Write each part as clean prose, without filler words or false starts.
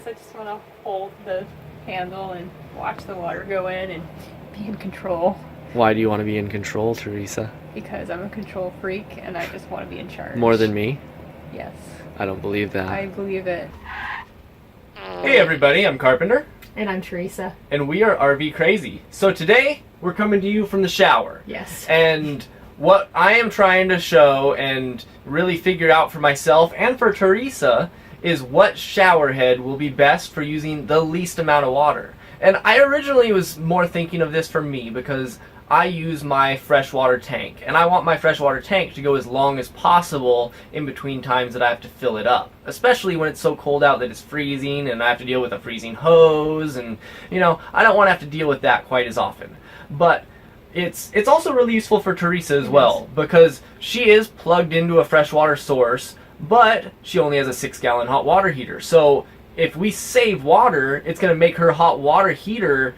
I just want to hold the handle and watch the water go in and be in control. Why do you want to be in control, Teresa? Because I'm a control freak and I just want to be in charge. More than me? Yes. I don't believe that. I believe it. Hey everybody, I'm Carpenter. And I'm Teresa. And we are RV Crazy. So today, we're coming to you from the shower. Yes. And what I am trying to show and really figure out for myself and for Teresa is what shower head will be best for using the least amount of water. And I originally was more thinking of this for me because I use my freshwater tank, and I want my freshwater tank to go as long as possible in between times that I have to fill it up, especially when it's so cold out that it's freezing and I have to deal with a freezing hose, and you know, I don't want to have to deal with that quite as often. But it's also really useful for Teresa as well, because she is plugged into a freshwater source, but she only has a 6-gallon hot water heater. So if we save water, it's going to make her hot water heater,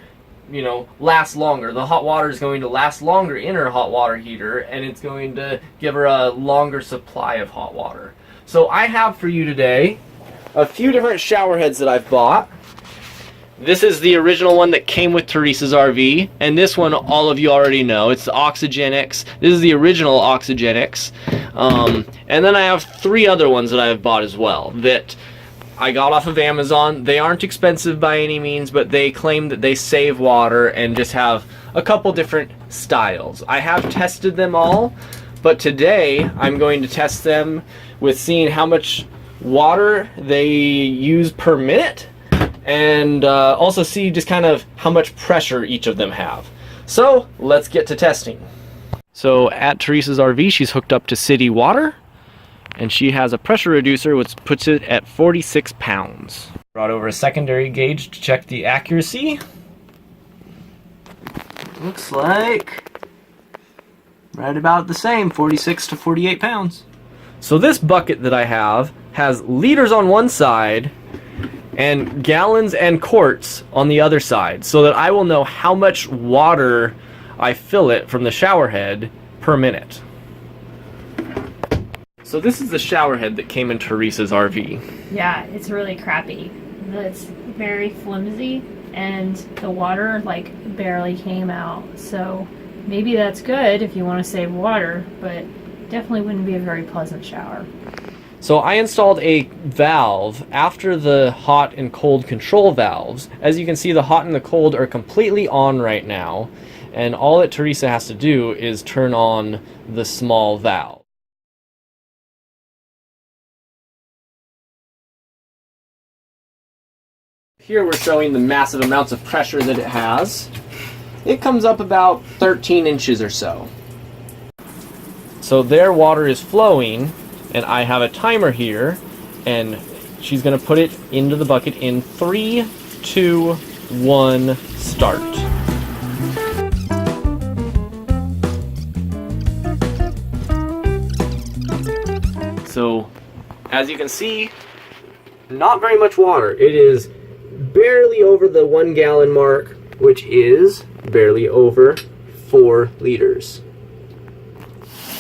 you know, last longer. The hot water is going to last longer in her hot water heater, and it's going to give her a longer supply of hot water. So I have for you today a few different shower heads that I've bought. This is the original one that came with Teresa's RV, and this one all of you already know. It's the Oxygenics. This is the original Oxygenics. And then I have 3 other ones that I have bought as well that I got off of Amazon. They aren't expensive by any means, but they claim that they save water and just have a couple different styles. I have tested them all, but today I'm going to test them with seeing how much water they use per minute, and also see just kind of how much pressure each of them have. So let's get to testing. So at Teresa's RV, she's hooked up to city water, and she has a pressure reducer which puts it at 46 pounds. Brought over a secondary gauge to check the accuracy. Looks like right about the same, 46 to 48 pounds. So this bucket that I have has liters on one side and gallons and quarts on the other side, so that I will know how much water I fill it from the shower head per minute. So this is the shower head that came in Teresa's RV. Yeah, it's really crappy. It's very flimsy and the water like barely came out. So maybe that's good if you want to save water, but definitely wouldn't be a very pleasant shower. So I installed a valve after the hot and cold control valves. As you can see, the hot and the cold are completely on right now, and all that Teresa has to do is turn on the small valve. Here we're showing the massive amounts of pressure that it has. It comes up about 13 inches or so. So their water is flowing, and I have a timer here, and she's going to put it into the bucket in 3, 2, 1, start. So, as you can see, not very much water. It is barely over the 1 gallon mark, which is barely over 4 liters.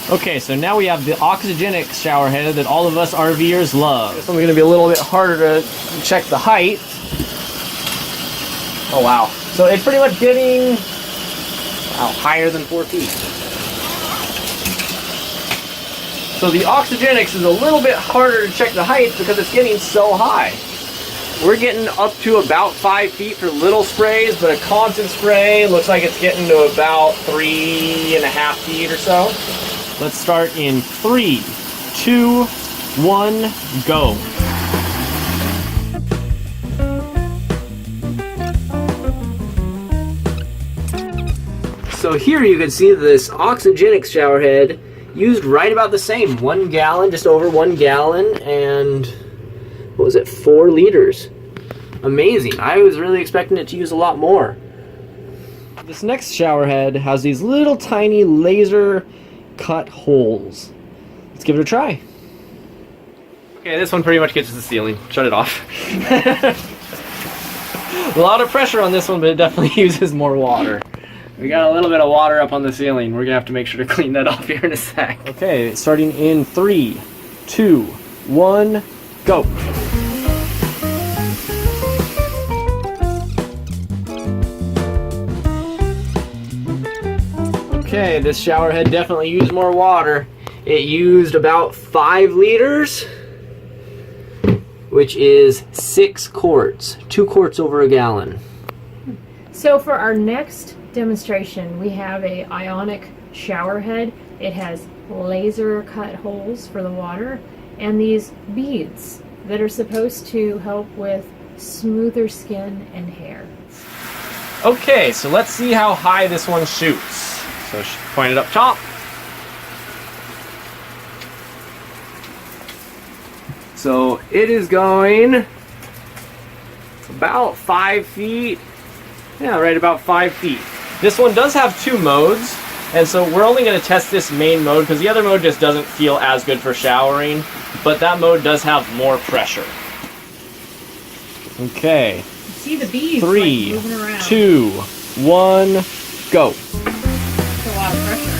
Okay, so now we have the Oxygenics shower head that all of us RVers love. This one's going to be a little bit harder to check the height. Oh wow. So it's pretty much getting higher than 4 feet. So the Oxygenics is a little bit harder to check the height because it's getting so high. We're getting up to about 5 feet for little sprays, but a constant spray looks like it's getting to about 3.5 feet or so. Let's start in 3, 2, 1, go. So here you can see this Oxygenics shower head used right about the same. 1 gallon, just over 1 gallon, and what was it, 4 liters. Amazing. I was really expecting it to use a lot more. This next shower head has these little tiny laser cut holes. Let's give it a try. Okay, this one pretty much gets to the ceiling. Shut it off. A lot of pressure on this one, but it definitely uses more water. We got a little bit of water up on the ceiling. We're gonna have to make sure to clean that off here in a sec. Okay, starting in 3, 2, 1, go. Okay, this shower head definitely used more water. It used about 5 liters, which is 6 quarts. 2 quarts over a gallon. So for our next demonstration, we have a ionic shower head. It has laser cut holes for the water and these beads that are supposed to help with smoother skin and hair. Okay, so let's see how high this one shoots. So point it up top. So it is going about 5 feet. Yeah, right about 5 feet. This one does have 2 modes, and so we're only going to test this main mode because the other mode just doesn't feel as good for showering, but that mode does have more pressure. Okay. You see the beads 3, like, moving around. 2, 1, go. That's a lot of pressure.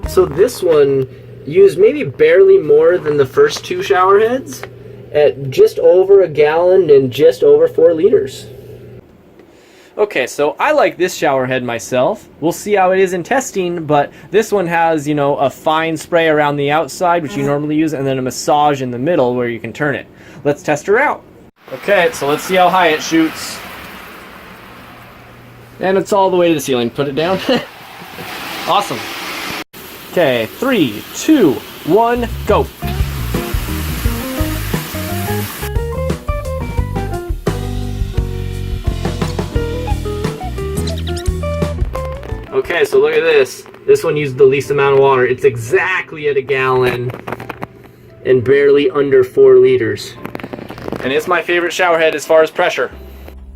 So this one used maybe barely more than the first 2 shower heads at just over a gallon and just over 4 liters. Okay, so I like this shower head myself. We'll see how it is in testing, but this one has, you know, a fine spray around the outside, which you normally use, and then a massage in the middle where you can turn it. Let's test her out. Okay, so let's see how high it shoots. And it's all the way to the ceiling. Put it down. Awesome. Okay, 3, 2, 1, go. Okay, so look at this. This one used the least amount of water. It's exactly at a gallon and barely under 4 liters. And it's my favorite shower head as far as pressure.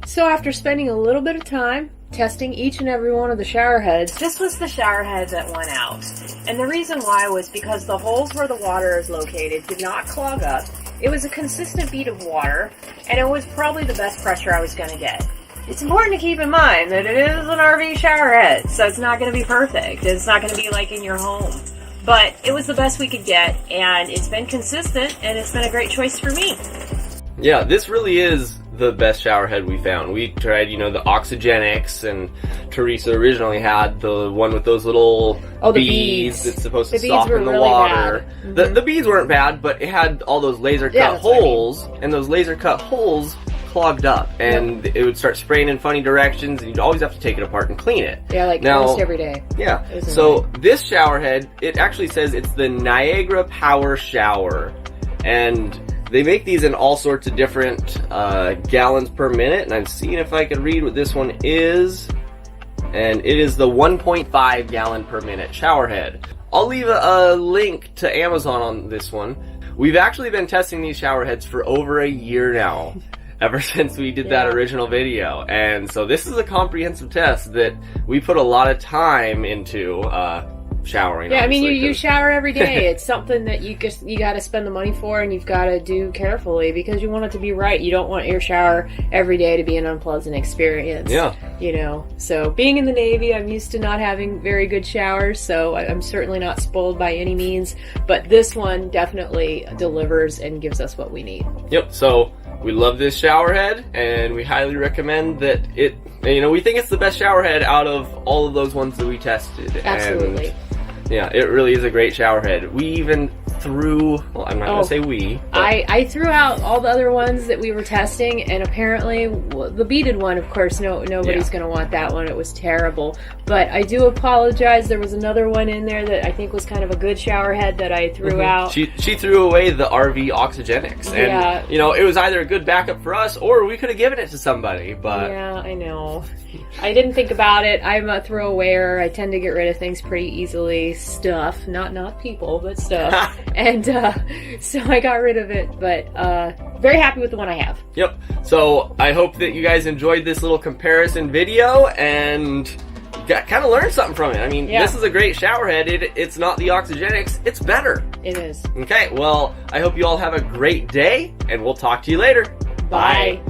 So after spending a little bit of time testing each and every one of the shower heads, this was the shower head that went out. And the reason why was because the holes where the water is located did not clog up. It was a consistent bead of water, and it was probably the best pressure I was going to get. It's important to keep in mind that it is an RV shower head, so it's not going to be perfect. It's not going to be like in your home. But it was the best we could get, and it's been consistent, and it's been a great choice for me. Yeah, this really is the best shower head we found. We tried, you know, the Oxygenics, and Teresa originally had the one with those little beads that's supposed to soften the water. The beads weren't bad, but it had all those laser cut holes, and those laser cut holes clogged up, and it would start spraying in funny directions, and you'd always have to take it apart and clean it. Yeah, like almost every day. Yeah. So this shower head, it actually says it's the Niagara Power Shower, and they make these in all sorts of different gallons per minute, and I'm seeing if I can read what this one is. And it is the 1.5 gallon per minute shower head. I'll leave a link to Amazon on this one. We've actually been testing these shower heads for over a year now, ever since we did that original video. And so this is a comprehensive test that we put a lot of time into showering. Yeah, I mean, you shower every day. It's something that you got to spend the money for, and you've got to do carefully because you want it to be right. You don't want your shower every day to be an unpleasant experience. Yeah. You know, so being in the Navy, I'm used to not having very good showers, so I'm certainly not spoiled by any means. But this one definitely delivers and gives us what we need. Yep. So we love this shower head, and we highly recommend that it. You know, we think it's the best shower head out of all of those ones that we tested. Absolutely. And yeah, it really is a great shower head. We even threw, well, I'm not going to say we. I threw out all the other ones that we were testing, and apparently the beaded one, of course, nobody's going to want that one. It was terrible. But I do apologize. There was another one in there that I think was kind of a good shower head that I threw out. She threw away the RV Oxygenics. And, you know, it was either a good backup for us, or we could have given it to somebody. But yeah, I know. I didn't think about it. I'm a throwawayer. I tend to get rid of things pretty easily. Stuff, not people, but stuff. And so I got rid of it, but very happy with the one I have. Yep. So I hope that you guys enjoyed this little comparison video and kind of learned something from it. I mean, this is a great shower head. It's not the Oxygenics. It's better. It is. Okay, well, I hope you all have a great day, and we'll talk to you later. Bye.